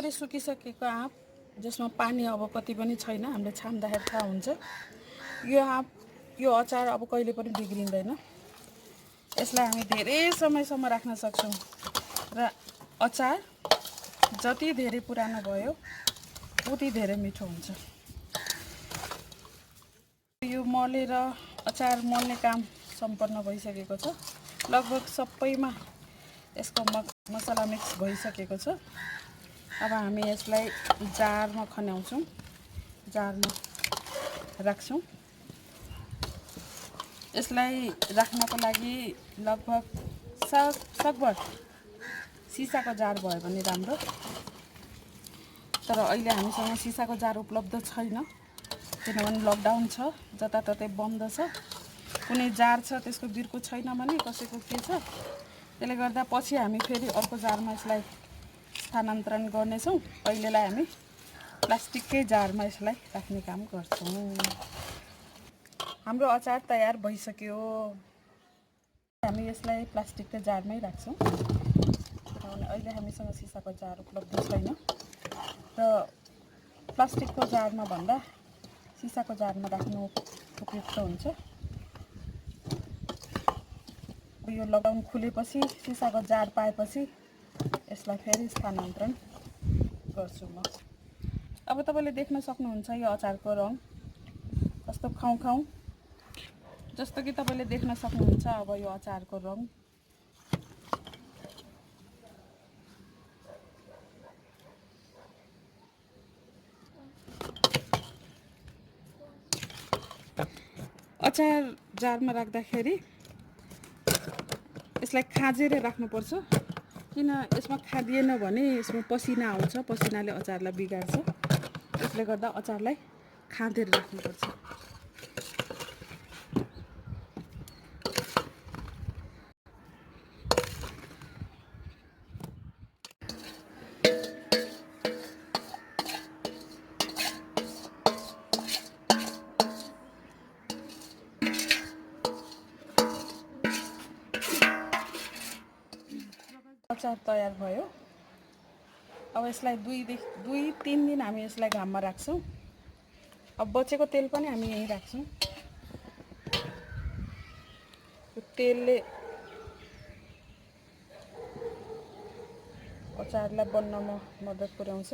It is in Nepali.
मजाले सुकिसकेको आँप जसमा पानी अब कति पनि छैन, हामीले छाम्दाखेरि थाहा हुन्छ। यो आँप यो अचार अब कहिले पनि बिग्रिँदैन। यसलाई हामी धेरै समयसम्म राख्न सक्छौँ र अचार जति धेरै पुरानो भयो उति धेरै मिठो हुन्छ। यो मलेर अचार मोल्ने काम सम्पन्न भइसकेको छ। लगभग सबैमा यसको मसला मिक्स भइसकेको छ। अब हामी यसलाई जारमा खन्याउँछौँ, जारमा राख्छौँ। यसलाई राख्नको लागि लगभग सकभर सिसाको जार भयो भने राम्रो। तर अहिले हामीसँग सिसाको जार उपलब्ध छैन, किनभने लकडाउन छ, जताततै बन्द छ। कुनै जार छ त्यसको बिर्को छैन भने कसैको के छ, त्यसले गर्दा पछि हामी फेरि अर्को जारमा यसलाई स्थानान्तरण गर्नेछौँ। अहिलेलाई हामी प्लास्टिककै जारमा यसलाई राख्ने काम गर्छौँ। हाम्रो अचार तयार भइसक्यो। हामी यसलाई प्लास्टिककै जारमै राख्छौँ किनभने अहिले हामीसँग सिसाको जार उपलब्ध छैन र प्लास्टिकको जारमा भन्दा सिसाको जारमा राख्नु उपयुक्त हुन्छ। यो लकडाउन खुलेपछि सिसाको जार पाएपछि यसलाई फेरि स्थानान्तरण गर्छु म। अब तपाईले देख्न सक्नुहुन्छ यो अचारको रङ कस्तो खाउँ खाउँ, जस्तो कि तपाईले देख्न सक्नुहुन्छ अब यो अचारको रङ। अचार जारमा राख्दाखेरि यसलाई खाजेर राख्नुपर्छ, किन यसमा खादिएन भने यसमा पसिना आउँछ, पसिनाले अचारलाई बिगार्छ। त्यसले गर्दा अचारलाई खाँदेर राख्नुपर्छ। अचार तयार भयो। अब यसलाई 2-3 दिन हामी यसलाई घाममा राख्छौँ। अब बचेको तेल पनि हामी यहीँ राख्छौँ। यो तेलले अचारलाई बन्नमा मद्दत पुर्याउँछ।